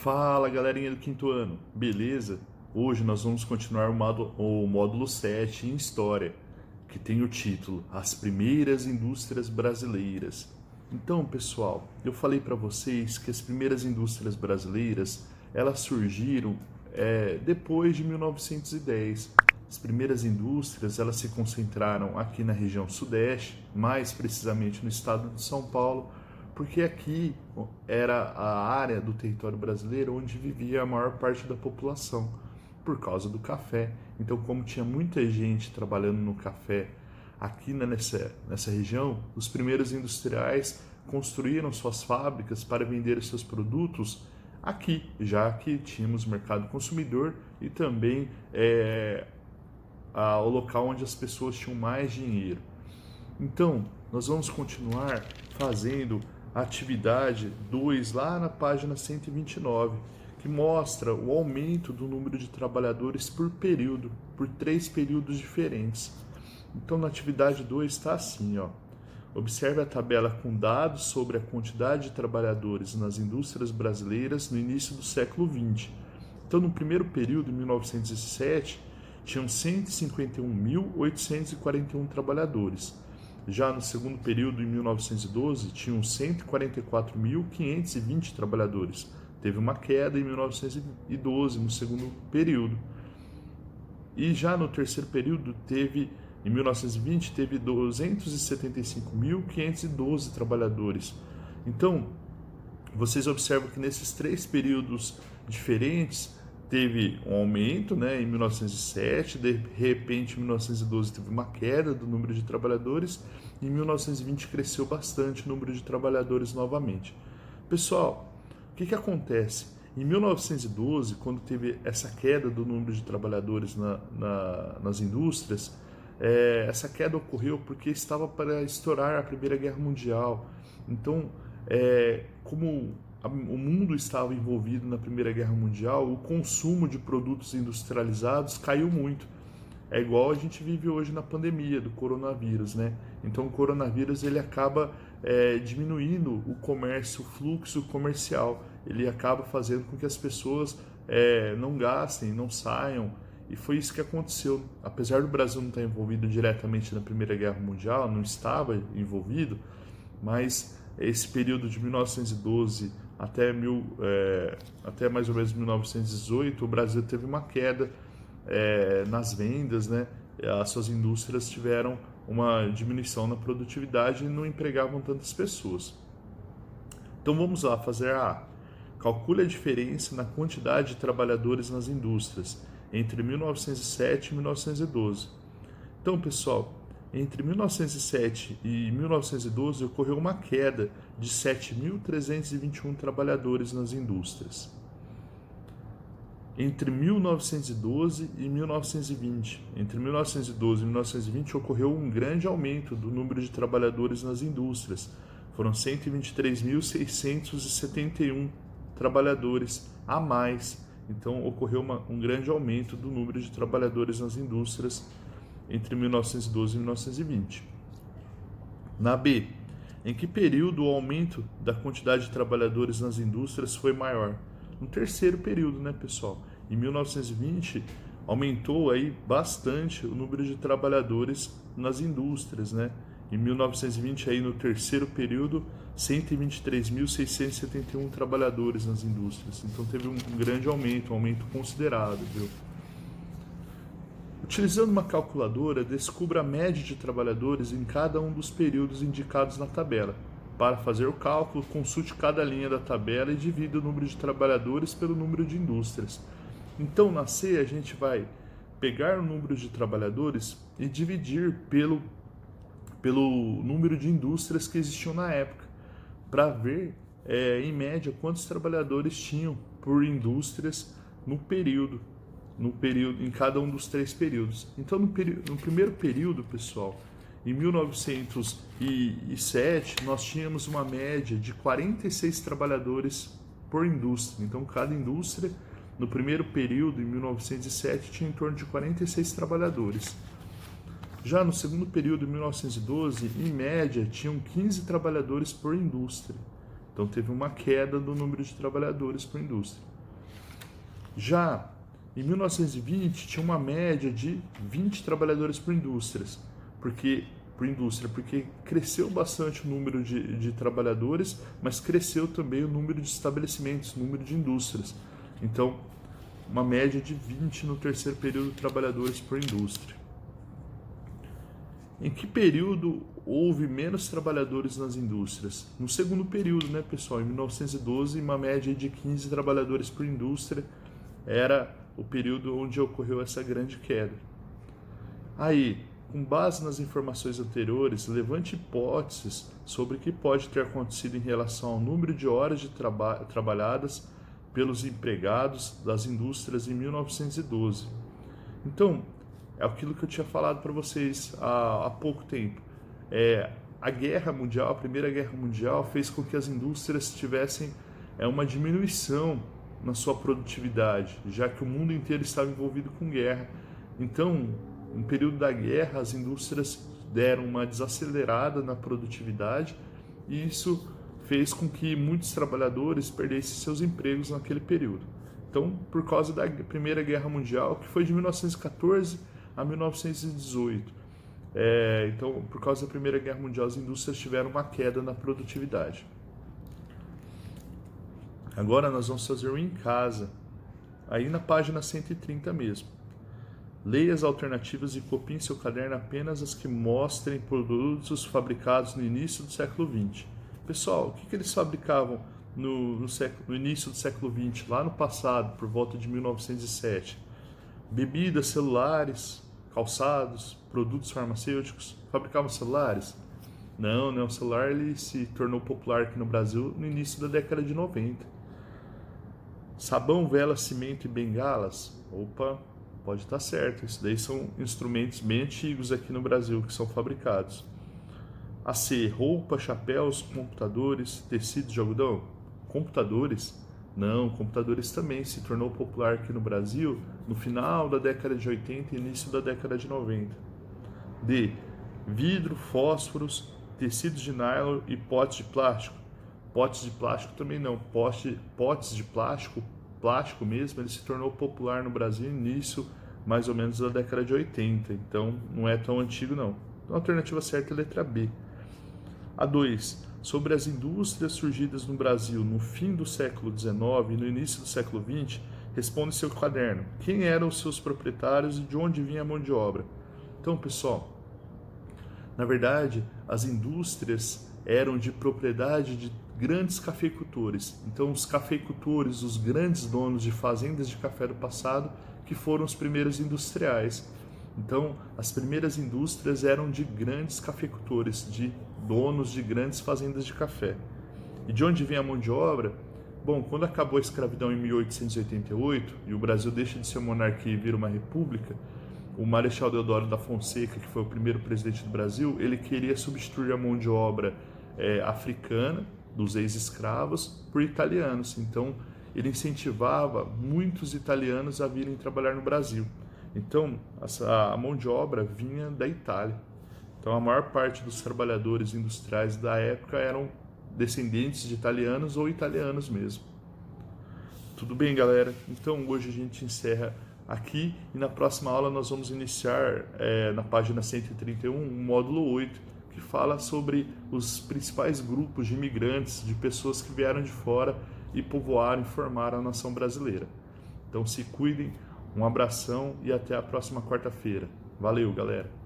Fala, galerinha do quinto ano, beleza? Hoje nós vamos continuar o módulo 7 em História, que tem o título As Primeiras Indústrias Brasileiras. Então, pessoal, eu falei para vocês que as primeiras indústrias brasileiras, elas surgiram depois de 1910. As primeiras indústrias, elas se concentraram aqui na região sudeste, mais precisamente no estado de São Paulo, porque aqui era a área do território brasileiro onde vivia a maior parte da população, por causa do café. Então, como tinha muita gente trabalhando no café aqui nessa região, os primeiros industriais construíram suas fábricas para vender os seus produtos aqui, já que tínhamos mercado consumidor e também o local onde as pessoas tinham mais dinheiro. Então, nós vamos continuar fazendo a atividade 2 lá na página 129, que mostra o aumento do número de trabalhadores por período, por 3 períodos diferentes. Então, na atividade 2 está assim, ó. Observe a tabela com dados sobre a quantidade de trabalhadores nas indústrias brasileiras no início do século XX. Então, no primeiro período, em 1907, tinham 151.841 trabalhadores. Já no segundo período, em 1912, tinham 144.520 trabalhadores. Teve uma queda em 1912, no segundo período. E já no terceiro período, em 1920, teve 275.512 trabalhadores. Então, vocês observam que nesses 3 períodos diferentes, teve um aumento, em 1907, de repente em 1912 teve uma queda do número de trabalhadores, e em 1920 cresceu bastante o número de trabalhadores novamente. Pessoal, o que acontece? Em 1912, quando teve essa queda do número de trabalhadores nas indústrias, essa queda ocorreu porque estava para estourar a Primeira Guerra Mundial. Então, como o mundo estava envolvido na Primeira Guerra Mundial, o consumo de produtos industrializados caiu muito. É igual a gente vive hoje na pandemia do coronavírus, né? Então o coronavírus ele acaba diminuindo o comércio, o fluxo comercial. Ele acaba fazendo com que as pessoas não gastem, não saiam. E foi isso que aconteceu. Apesar do Brasil não estar envolvido diretamente na Primeira Guerra Mundial, não estava envolvido, mas esse período de 1912 até mais ou menos 1918, o Brasil teve uma queda nas vendas, né? As suas indústrias tiveram uma diminuição na produtividade e não empregavam tantas pessoas. Então vamos lá fazer calcule a diferença na quantidade de trabalhadores nas indústrias entre 1907 e 1912. Então, pessoal, entre 1907 e 1912 ocorreu uma queda de 7.321 trabalhadores nas indústrias. Entre 1912 e 1920, entre 1912 e 1920 ocorreu um grande aumento do número de trabalhadores nas indústrias. Foram 123.671 trabalhadores a mais. Então ocorreu um grande aumento do número de trabalhadores nas indústrias entre 1912 e 1920. Na B, em que período o aumento da quantidade de trabalhadores nas indústrias foi maior? No terceiro período, né, pessoal? Em 1920, aumentou aí bastante o número de trabalhadores nas indústrias, né? Em 1920, aí no terceiro período, 123.671 trabalhadores nas indústrias. Então teve um grande aumento, um aumento considerável, viu? Utilizando uma calculadora, descubra a média de trabalhadores em cada um dos períodos indicados na tabela. Para fazer o cálculo, consulte cada linha da tabela e divida o número de trabalhadores pelo número de indústrias. Então, na C, a gente vai pegar o número de trabalhadores e dividir pelo número de indústrias que existiam na época, para ver, em média, quantos trabalhadores tinham por indústrias no período, em cada um dos 3 períodos. Então, no primeiro período, pessoal, em 1907, nós tínhamos uma média de 46 trabalhadores por indústria. Então, cada indústria, no primeiro período, em 1907, tinha em torno de 46 trabalhadores. Já no segundo período, em 1912, em média, tinham 15 trabalhadores por indústria. Então, teve uma queda do número de trabalhadores por indústria. Já em 1920 tinha uma média de 20 trabalhadores por indústria, porque cresceu bastante o número de trabalhadores, mas cresceu também o número de estabelecimentos, o número de indústrias. Então, uma média de 20 no terceiro período trabalhadores por indústria. Em que período houve menos trabalhadores nas indústrias? No segundo período, né, pessoal? Em 1912, uma média de 15 trabalhadores por indústria era o período onde ocorreu essa grande queda. Aí, com base nas informações anteriores, levante hipóteses sobre o que pode ter acontecido em relação ao número de horas trabalhadas pelos empregados das indústrias em 1912. Então, é aquilo que eu tinha falado para vocês há pouco tempo. A Guerra Mundial, a Primeira Guerra Mundial, fez com que as indústrias tivessem uma diminuição na sua produtividade, já que o mundo inteiro estava envolvido com guerra. Então, no período da guerra, as indústrias deram uma desacelerada na produtividade e isso fez com que muitos trabalhadores perdessem seus empregos naquele período. Então, por causa da Primeira Guerra Mundial, que foi de 1914 a 1918. Então, por causa da Primeira Guerra Mundial, as indústrias tiveram uma queda na produtividade. Agora nós vamos fazer um em casa, aí na página 130 mesmo. Leia as alternativas e copie em seu caderno apenas as que mostrem produtos fabricados no início do século XX. Pessoal, o que eles fabricavam no início do século XX, lá no passado, por volta de 1907? Bebidas, celulares, calçados, produtos farmacêuticos. Fabricavam celulares? Não, o celular ele se tornou popular aqui no Brasil no início da década de 90. Sabão, vela, cimento e bengalas? Opa, pode estar certo. Isso daí são instrumentos bem antigos aqui no Brasil que são fabricados. AC, roupa, chapéus, computadores, tecidos de algodão? Computadores? Não, computadores também se tornou popular aqui no Brasil no final da década de 80 e início da década de 90. D, vidro, fósforos, tecidos de nylon e potes de plástico? Potes de plástico também não. Potes de plástico mesmo, ele se tornou popular no Brasil no início mais ou menos da década de 80, então não é tão antigo não. Então, a alternativa certa é a letra B. A 2. Sobre as indústrias surgidas no Brasil no fim do século XIX e no início do século XX, responda em seu caderno. Quem eram os seus proprietários e de onde vinha a mão de obra? Então, pessoal, na verdade, as indústrias eram de propriedade de grandes cafeicultores. Então, os cafeicultores, os grandes donos de fazendas de café do passado, que foram os primeiros industriais. Então, as primeiras indústrias eram de grandes cafeicultores, de donos de grandes fazendas de café. E de onde vem a mão de obra? Bom, quando acabou a escravidão em 1888 e o Brasil deixa de ser uma monarquia e vira uma república, o Marechal Deodoro da Fonseca, que foi o primeiro presidente do Brasil, ele queria substituir a mão de obra africana, dos ex-escravos, por italianos. Então, ele incentivava muitos italianos a virem trabalhar no Brasil. Então, a mão de obra vinha da Itália. Então, a maior parte dos trabalhadores industriais da época eram descendentes de italianos ou italianos mesmo. Tudo bem, galera? Então, hoje a gente encerra aqui e na próxima aula nós vamos iniciar na página 131 o módulo 8, que fala sobre os principais grupos de imigrantes, de pessoas que vieram de fora e povoaram e formaram a nação brasileira. Então se cuidem, um abração e até a próxima quarta-feira. Valeu, galera!